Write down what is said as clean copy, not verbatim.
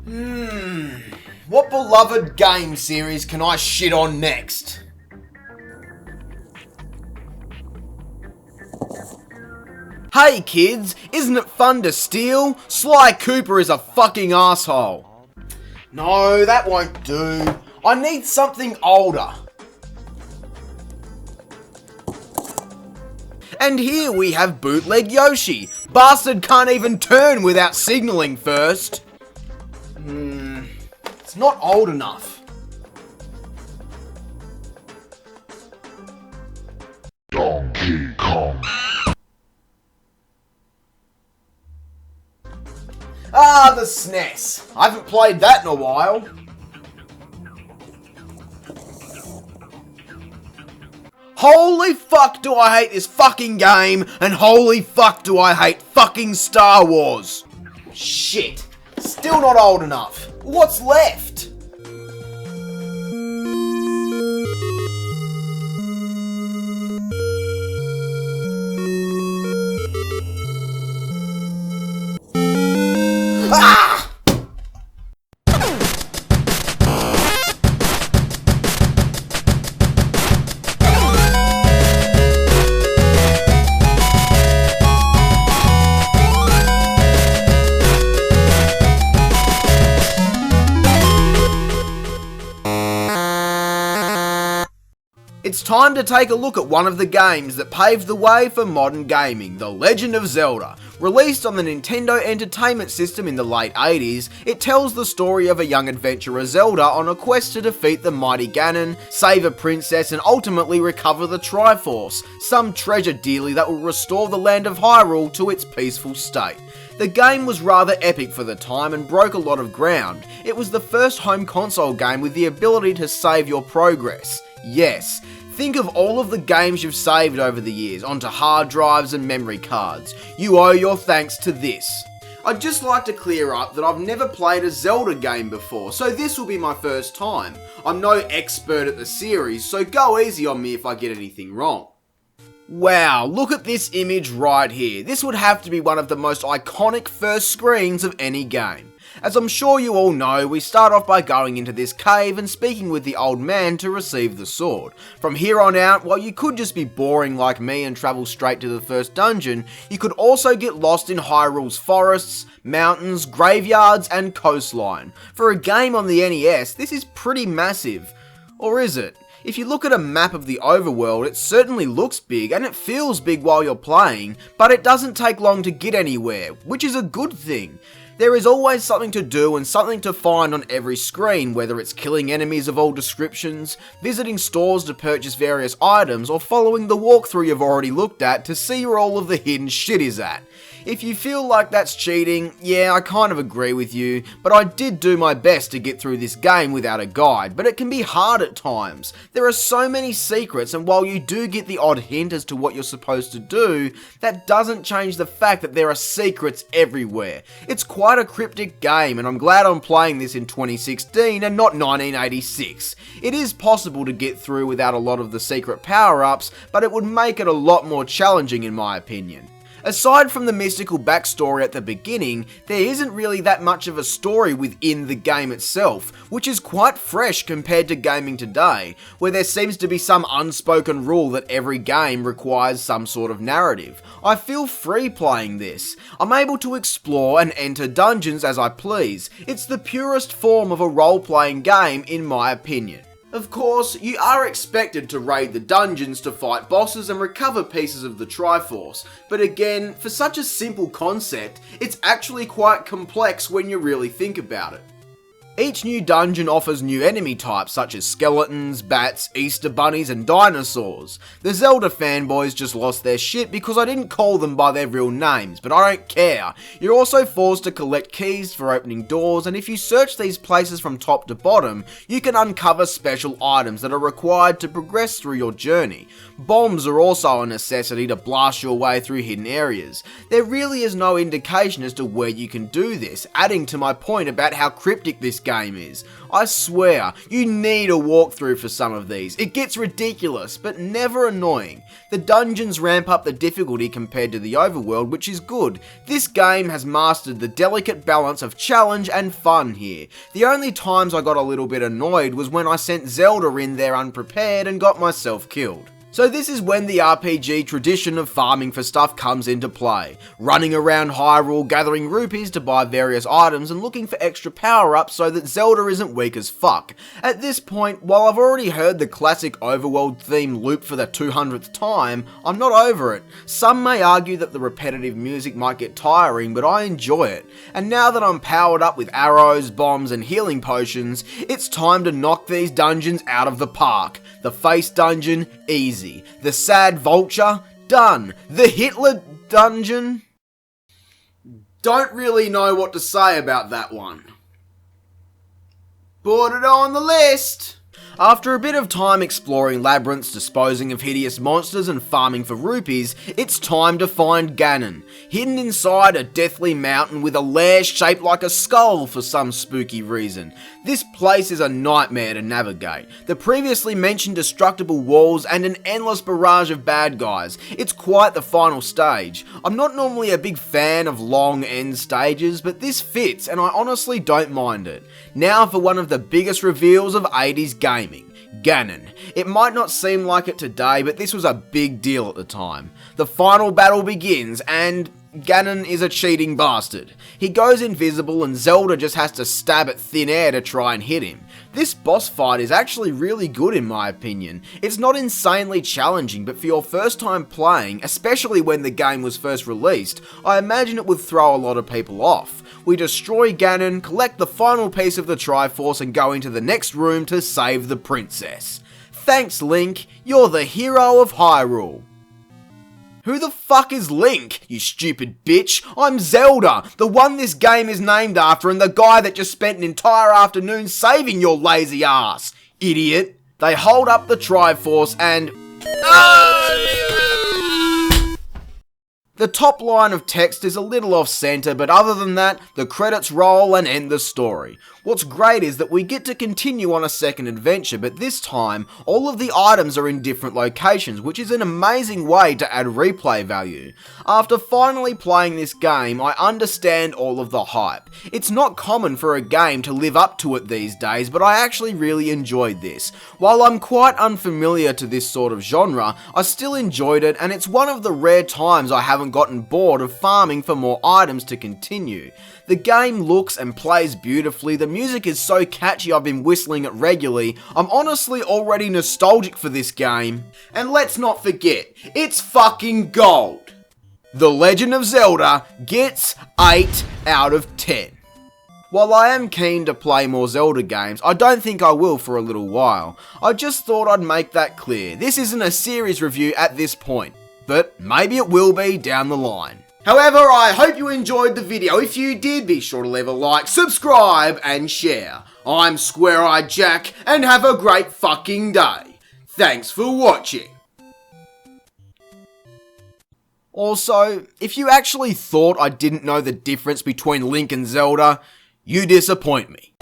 What beloved game series can I shit on next? Hey kids, isn't it fun to steal? Sly Cooper is a fucking asshole. No, that won't do. I need something older. And here we have Bootleg Yoshi. Bastard can't even turn without signalling first. It's not old enough. Donkey Kong. Ah, the SNES. I haven't played that in a while. Holy fuck do I hate this fucking game, and holy fuck do I hate fucking Star Wars. Shit. Still not old enough. What's left? Ah! It's time to take a look at one of the games that paved the way for modern gaming, The Legend of Zelda. Released on the Nintendo Entertainment System in the late 80s, it tells the story of a young adventurer Zelda on a quest to defeat the mighty Ganon, save a princess and ultimately recover the Triforce, some treasure dearly that will restore the land of Hyrule to its peaceful state. The game was rather epic for the time and broke a lot of ground. It was the first home console game with the ability to save your progress. Yes, think of all of the games you've saved over the years onto hard drives and memory cards. You owe your thanks to this. I'd just like to clear up that I've never played a Zelda game before, so this will be my first time. I'm no expert at the series, so go easy on me if I get anything wrong. Wow, look at this image right here. This would have to be one of the most iconic first screens of any game. As I'm sure you all know, we start off by going into this cave and speaking with the old man to receive the sword. From here on out, while you could just be boring like me and travel straight to the first dungeon, you could also get lost in Hyrule's forests, mountains, graveyards and coastline. For a game on the NES, this is pretty massive. Or is it? If you look at a map of the overworld, it certainly looks big and it feels big while you're playing, but it doesn't take long to get anywhere, which is a good thing. There is always something to do and something to find on every screen, whether it's killing enemies of all descriptions, visiting stores to purchase various items, or following the walkthrough you've already looked at to see where all of the hidden shit is at. If you feel like that's cheating, yeah, I kind of agree with you, but I did do my best to get through this game without a guide, but it can be hard at times. There are so many secrets, and while you do get the odd hint as to what you're supposed to do, that doesn't change the fact that there are secrets everywhere. It's quite a cryptic game, and I'm glad I'm playing this in 2016 and not 1986. It is possible to get through without a lot of the secret power-ups, but it would make it a lot more challenging in my opinion. Aside from the mystical backstory at the beginning, there isn't really that much of a story within the game itself, which is quite fresh compared to gaming today, where there seems to be some unspoken rule that every game requires some sort of narrative. I feel free playing this. I'm able to explore and enter dungeons as I please. It's the purest form of a role-playing game in my opinion. Of course, you are expected to raid the dungeons to fight bosses and recover pieces of the Triforce, but again, for such a simple concept, it's actually quite complex when you really think about it. Each new dungeon offers new enemy types such as skeletons, bats, Easter bunnies and dinosaurs. The Zelda fanboys just lost their shit because I didn't call them by their real names, but I don't care. You're also forced to collect keys for opening doors, and if you search these places from top to bottom, you can uncover special items that are required to progress through your journey. Bombs are also a necessity to blast your way through hidden areas. There really is no indication as to where you can do this, adding to my point about how cryptic this game is. I swear, you need a walkthrough for some of these. It gets ridiculous, but never annoying. The dungeons ramp up the difficulty compared to the overworld, which is good. This game has mastered the delicate balance of challenge and fun here. The only times I got a little bit annoyed was when I sent Zelda in there unprepared and got myself killed. So this is when the RPG tradition of farming for stuff comes into play. Running around Hyrule, gathering rupees to buy various items and looking for extra power-ups so that Zelda isn't weak as fuck. At this point, while I've already heard the classic overworld theme loop for the 200th time, I'm not over it. Some may argue that the repetitive music might get tiring, but I enjoy it. And now that I'm powered up with arrows, bombs and healing potions, it's time to knock these dungeons out of the park. The face dungeon, easy. The sad vulture, done. The Hitler dungeon? Don't really know what to say about that one. Put it on the list! After a bit of time exploring labyrinths, disposing of hideous monsters and farming for rupees, it's time to find Ganon, hidden inside a deathly mountain with a lair shaped like a skull for some spooky reason. This place is a nightmare to navigate. The previously mentioned destructible walls and an endless barrage of bad guys. It's quite the final stage. I'm not normally a big fan of long end stages, but this fits and I honestly don't mind it. Now for one of the biggest reveals of 80s gaming. Ganon. It might not seem like it today, but this was a big deal at the time. The final battle begins, and Ganon is a cheating bastard. He goes invisible and Zelda just has to stab at thin air to try and hit him. This boss fight is actually really good in my opinion. It's not insanely challenging, but for your first time playing, especially when the game was first released, I imagine it would throw a lot of people off. We destroy Ganon, collect the final piece of the Triforce and go into the next room to save the princess. Thanks Link, you're the hero of Hyrule. Who the fuck is Link, you stupid bitch? I'm Zelda, the one this game is named after and the guy that just spent an entire afternoon saving your lazy ass, idiot. They hold up the Triforce and... The top line of text is a little off center, but other than that, the credits roll and end the story. What's great is that we get to continue on a second adventure, but this time, all of the items are in different locations, which is an amazing way to add replay value. After finally playing this game, I understand all of the hype. It's not common for a game to live up to it these days, but I actually really enjoyed this. While I'm quite unfamiliar to this sort of genre, I still enjoyed it, and it's one of the rare times I haven't gotten bored of farming for more items to continue. The game looks and plays beautifully, the music is so catchy I've been whistling it regularly, I'm honestly already nostalgic for this game. And let's not forget, it's fucking gold! The Legend of Zelda gets 8 out of 10. While I am keen to play more Zelda games, I don't think I will for a little while. I just thought I'd make that clear. This isn't a series review at this point, but maybe it will be down the line. However, I hope you enjoyed the video. If you did, be sure to leave a like, subscribe, and share. I'm Square-Eyed Jack, and have a great fucking day. Thanks for watching. Also, if you actually thought I didn't know the difference between Link and Zelda, you disappoint me.